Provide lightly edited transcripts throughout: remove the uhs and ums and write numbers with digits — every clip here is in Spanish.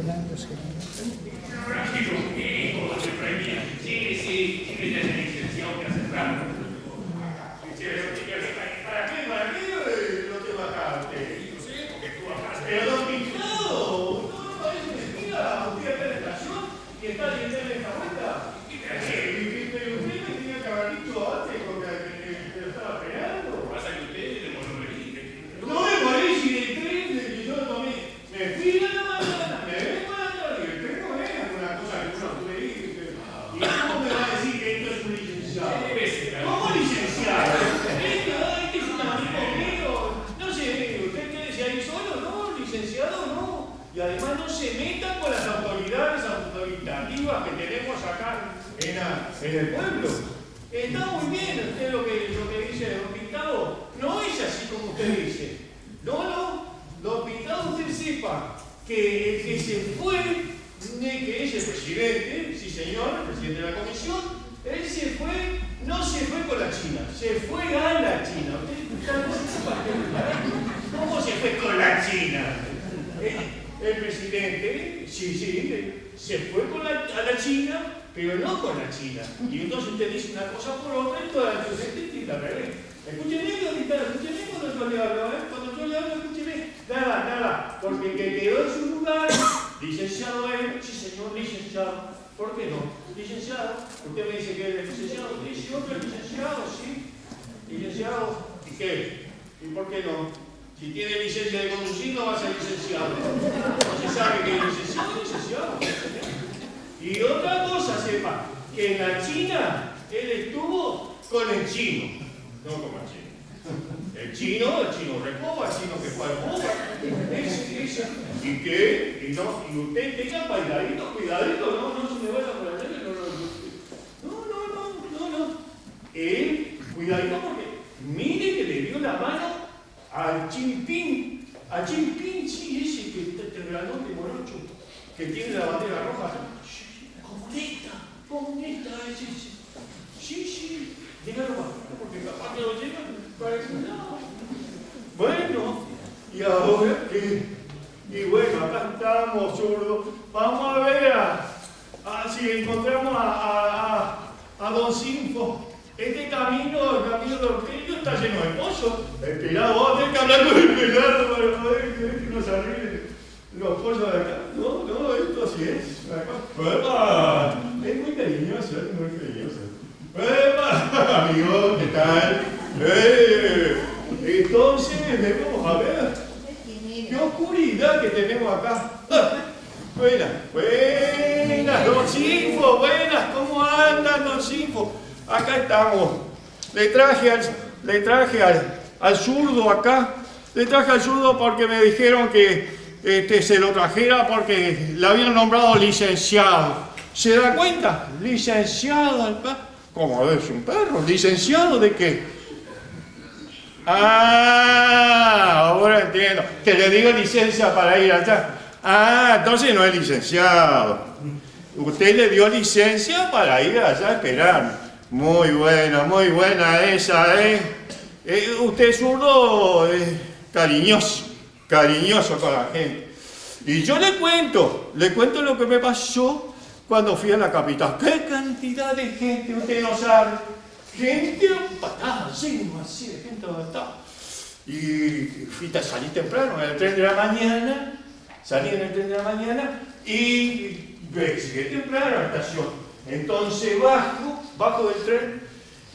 Rolando se Sí, sí, que ya es licenciado que hace rato. ¿Para qué lo tengo acá usted? No sé, porque tú acá. Pero don Pintado, no, es mentira. Usted acá en la estación y está leyendo esta vuelta. Pero usted me tenía que haber dicho antes porque lo estaba esperando. Pasa que usted le no me parece de tren de que yo tomé. Me fui a la mañana, me vengo a la tarde y el tren no es una cosa que uno puede ir. ¿Y cómo me va a decir que esto es un licenciado? ¿Cómo licenciado? Este es un amigo mío. No sé, ¿usted quiere decir ahí solo? No, licenciado no. Y además no se metan con las autoridades autoritativas que tenemos acá en el pueblo. Está muy bien usted lo que dice don Pintado. No es así como usted dice. No, don Pintado, usted sepa que el que se fue, que es el presidente, sí señor, el presidente de la comisión, él se fue, no se fue con la China, se fue a la China. ¿Cómo se fue con la China? El presidente, sí, se fue a la China, pero no con la China. Y entonces usted dice una cosa por otra y toda la gente al revés. Escúcheme, cuando yo le hablo, cuando yo le hablo, escúcheme. Nada, porque el que quedó en su lugar, licenciado él, sí señor, licenciado. ¿Por qué no? Licenciado, usted me dice que es licenciado, dice otro licenciado, sí. Licenciado, ¿y qué? ¿Y por qué no? Si tiene licencia de conducir, no va a ser licenciado. No se sabe que es licenciado. Y otra cosa, sepa, que en la China él estuvo con el chino, no con el chino. El chino recoba, el chino que fue al Cuba. ¿Y qué? Y usted tenga cuidadito, no se me vaya por la ley, no. Él, cuidadito porque mire que le dio la mano al Jinping, sí, ese que te regaló de morocho, que tiene la bandera roja. Comunista, sí, dígalo más, porque capaz que lo llevan para el lado. Bueno, y ahora qué, y bueno, acá estamos, zurdo, vamos a ver si encontramos a don Sinfo. Este camino, el camino de Orquello está lleno de pozos. El pelado, vos tenés que hablar con el pelado para poder que nos arreglen los pozos de acá. No, esto así es. ¡Epa! Es muy cariñoso. ¡Epa! Amigo, ¿qué tal? Entonces, vamos a ver. ¡Qué oscuridad que tenemos acá! Buenas, don Sinfo, buenas, ¿cómo andan, don Sinfo? Acá estamos. Le traje al zurdo acá. Le traje al zurdo porque me dijeron que se lo trajera porque le habían nombrado licenciado. ¿Se da cuenta? Licenciado al perro. ¿Cómo es un perro? ¿Licenciado de qué? Ahora entiendo. Que le digo licencia para ir allá. Entonces no es licenciado. Usted le dio licencia para ir allá a esperar. Muy buena esa, usted zurdo es cariñoso con la gente. Y yo le cuento lo que me pasó cuando fui a la capital. ¡Qué cantidad de gente! Usted no sabe. Gente patada, lleno así de gente patada. Y salí temprano en el tren de la mañana. Salí en el tren de la mañana y llegué temprano a la estación. Entonces bajo del tren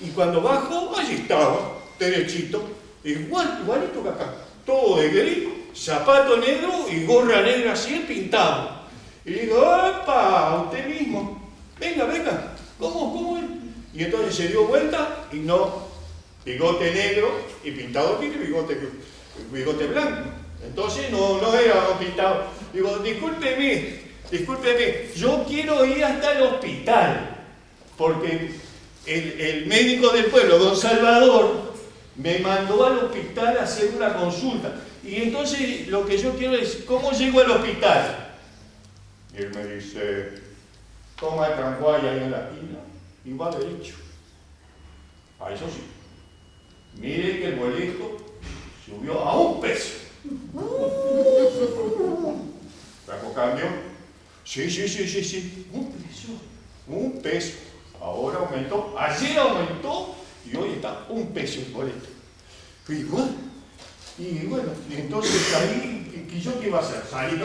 y cuando bajo, allí estaba, derechito, igualito que acá, todo de gris, zapato negro y gorra negra así pintado. Y le digo, ¡epa! Usted mismo, venga, ¿cómo es? Y entonces se dio vuelta y no, bigote negro y pintado tiene bigote blanco. Entonces no era pintado. Digo, discúlpeme, yo quiero ir hasta el hospital, porque el médico del pueblo, don Salvador, me mandó al hospital a hacer una consulta. Y entonces lo que yo quiero es, ¿cómo llego al hospital? Y él me dice, toma el tranguay ahí en la esquina y va derecho. Eso sí, mire que el boleto subió a $1. Sacó cambio. Sí. Un peso. Ahora aumentó. Ayer aumentó y hoy está un peso el boleto. Y bueno, y entonces ahí, ¿y yo qué iba a hacer? Salí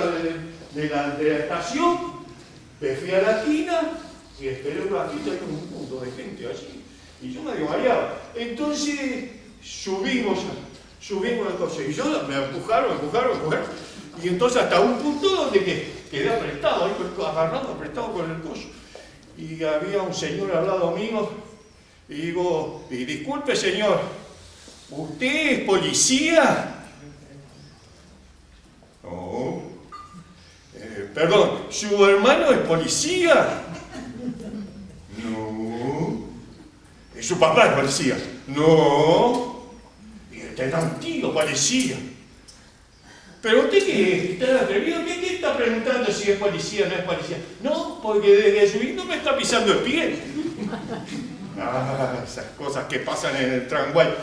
de la estación, me fui a la esquina y esperé un ratito, hay un punto de gente allí. Y yo medio mareado. Entonces subimos al coche. Y yo me empujaron. Y entonces hasta un punto donde quedé apretado, ahí apretado con el coche. Y había un señor al lado mío. Y digo, disculpe señor, ¿usted es policía? No. Perdón, ¿su hermano es policía? No. ¿Y su papá es policía? No. Y usted era un tío policía. ¿Pero usted qué está atrevido? ¿Qué está preguntando si es policía o no es policía? No, porque desde subir me está pisando el pie. Esas cosas que pasan en el tramway.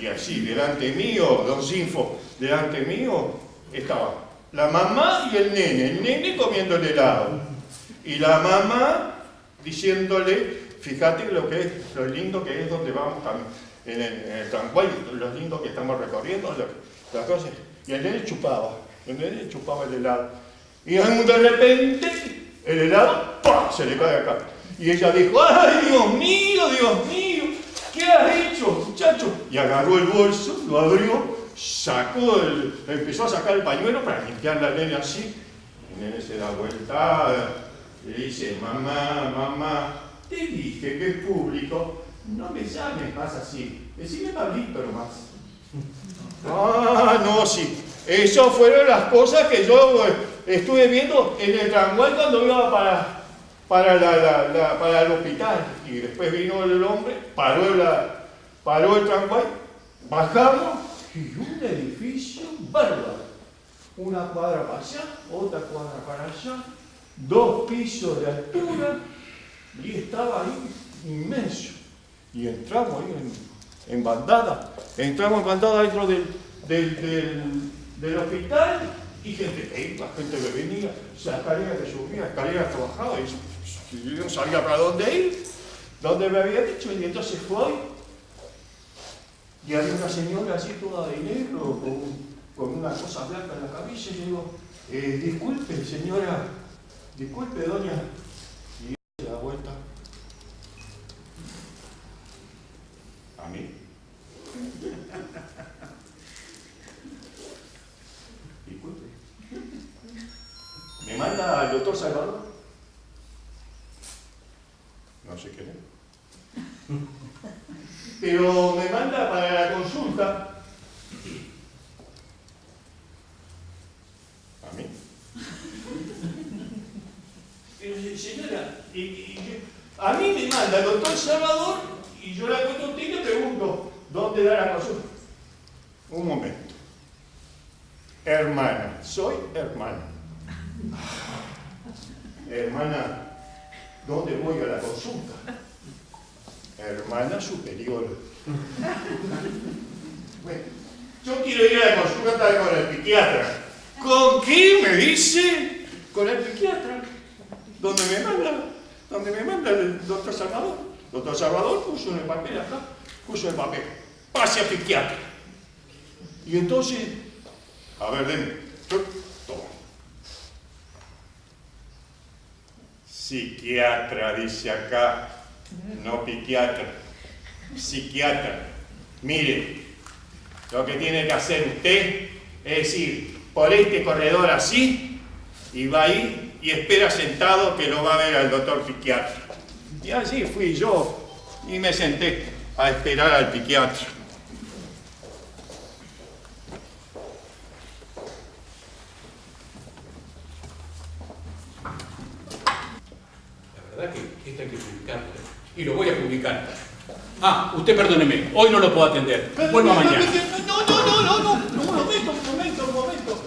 Y allí, delante mío, don Sinfo, delante mío, estaba la mamá y el nene comiendo el helado. Y la mamá diciéndole, fíjate lo lindo que es donde vamos en el tramway, lo lindo que estamos recorriendo, las cosas. Y el nene chupaba el helado. Y de repente, el helado, ¡pah!, se le cae acá. Y ella dijo, ¡ay, Dios mío, ¿qué has hecho, muchacho? Y agarró el bolso, lo abrió, empezó a sacar el pañuelo para limpiar la nene así. El nene se da vuelta, le dice, mamá, te dije que es público, no me llames más así, decime Pablito nomás. No, sí. Esas fueron las cosas que yo estuve viendo en el tramway cuando iba para el hospital. Y después vino el hombre, paró el tramway, bajamos y un edificio bárbaro. Una cuadra para allá, otra cuadra para allá, 2 pisos de altura y estaba ahí inmenso. Y entramos ahí en bandada. Entramos en bandada dentro del hospital y gente que iba, gente que venía, escaleras que subía, escaleras que bajaba y yo no sabía para dónde ir, dónde me había dicho. Y entonces fue y había una señora así toda de negro con una cosa blanca en la cabeza y yo digo, disculpe señora, disculpe doña. Y se da vuelta a mí. Disculpe. ¿Me manda al doctor Salvador? No sé qué es. Pero me manda para la consulta. ¿A mí? Señora, a mí me manda el doctor Salvador y yo la encuentro a usted y le pregunto, ¿dónde da la consulta? Un momento. Hermana, soy hermana. Hermana, ¿dónde voy a la consulta? Hermana superior. Bueno, yo quiero ir a la consulta con el psiquiatra. ¿Con quién me dice? Con el psiquiatra. ¿Dónde me manda el doctor Salvador? Doctor Salvador puso en el papel acá, pase a psiquiatra. Y entonces, a ver, denme. Toma. Psiquiatra, dice acá, no psiquiatra. Psiquiatra. Mire, lo que tiene que hacer usted es ir por este corredor así y va ahí y espera sentado que lo va a ver al doctor psiquiatra. Y así fui yo y me senté a esperar al psiquiatra. La verdad que esto hay que publicarlo, y lo voy a publicar. Usted perdóneme, hoy no lo puedo atender. Vuelva mañana. Un momento.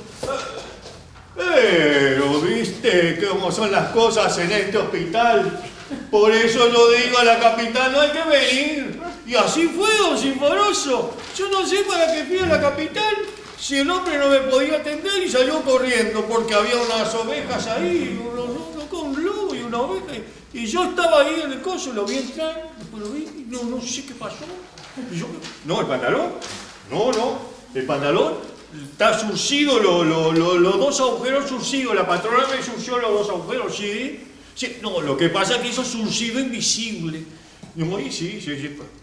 Pero viste cómo son las cosas en este hospital. Por eso yo digo a la capital, no hay que venir. Y así fue, don Sinforoso. Yo no sé para qué fui a la capital si el hombre no me podía atender y salió corriendo porque había unas ovejas ahí. No una oveja, y yo estaba ahí en el coso, lo vi entrar, después lo vi, y no sé qué pasó. Y yo, no, el pantalón, el pantalón está surcido, los dos agujeros surcidos, la patrona me surció los dos agujeros, ¿sí? Sí, no, lo que pasa es que hizo surcido invisible. No, y sí,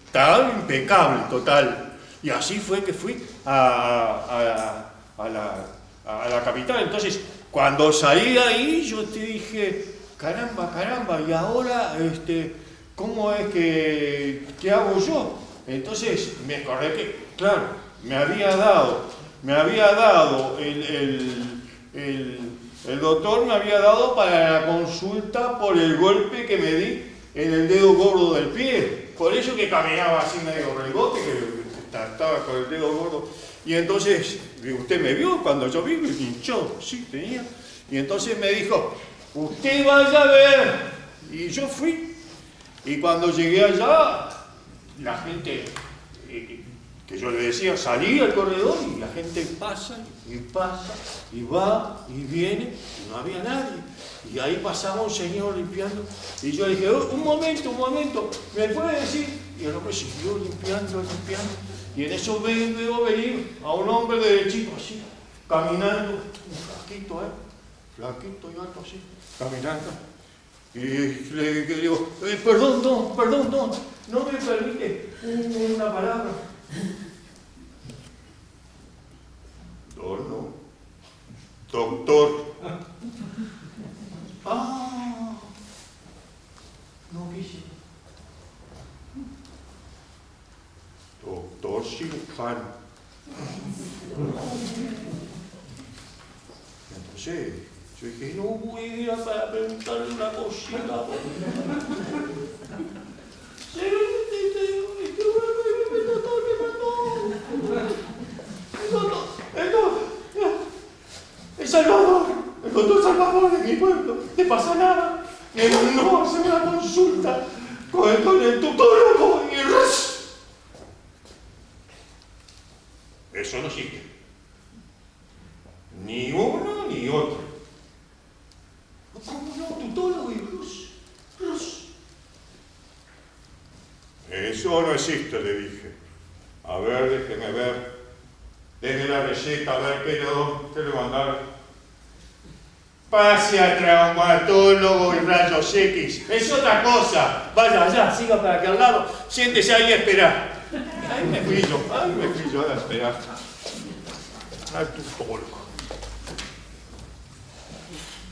estaba impecable, total. Y así fue que fui a la capital. Entonces, cuando salí de ahí, yo te dije, caramba, y ahora, ¿cómo es que, qué hago yo? Entonces, me acordé que, claro, me había dado el doctor me había dado para la consulta por el golpe que me di en el dedo gordo del pie. Por eso que caminaba así medio regote, que estaba con el dedo gordo. Y entonces, usted me vio cuando yo vi, me hinchó, sí, tenía. Y entonces me dijo, usted vaya a ver. Y yo fui. Y cuando llegué allá, la gente, que yo le decía, salí al corredor y la gente pasa, y va, y viene, y no había nadie. Y ahí pasaba un señor limpiando, y yo le dije, un momento, ¿me puede decir? Y el hombre siguió limpiando, y en eso veo venir a un hombre derechito así, caminando, un flaquito y alto así, caminando. Y le digo, perdón, no me permite una palabra. No. Doctor. No quise. Doctor cirujano. Entonces, yo dije, no voy a ir para preguntarle una cosita. El doctor Salvador de mi pueblo, ¿te pasa nada? No, hacer una consulta con el tutólogo y eso no existe. Ni uno ni otro. ¿Cómo no? Tutólogo y eso no existe, le dije. A ver, déjeme ver. Deje la receta, a ver qué le mandaron. Pase a traumatólogo y rayos X. Es otra cosa. Vaya allá, siga para aquel lado. Siéntese ahí a esperar. Ahí me fui yo a esperar. Al tutólogo.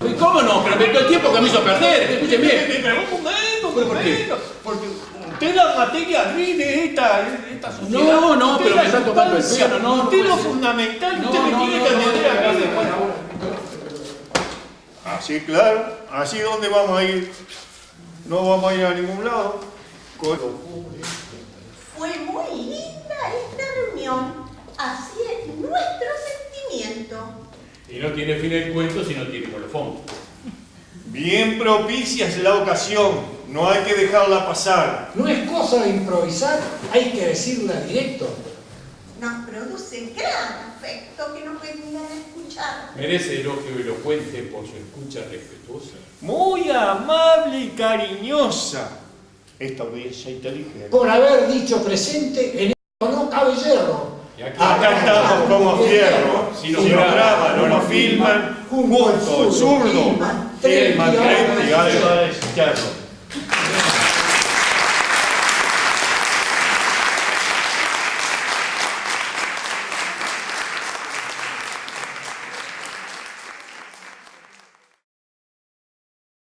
¿Y cómo no? Pero me dio el tiempo que me hizo perder. Escúcheme. Pero un momento. Porque usted la materia gris de esta sociedad. No, pero me está tocando el pelo. No, usted lo fundamental, usted me tiene que atender aquí después. Así, claro. Así donde vamos a ir. No vamos a ir a ningún lado. Fue muy linda esta reunión. Así es nuestro sentimiento. Y no tiene fin el cuento si no tiene colofón. Bien propicia es la ocasión. No hay que dejarla pasar. No es cosa de improvisar, hay que decirla directo. Nos produce gran afecto que nos vengan a escuchar. Merece elogio elocuente por su escucha respetuosa. Muy amable y cariñosa. Esta audiencia inteligente. Por haber dicho presente, en esto no cabe yerro. Y aquí Acá estamos como fierro. Si nos graban, no nos filman. Junto al zurdo. El maltrete y al izquierdo.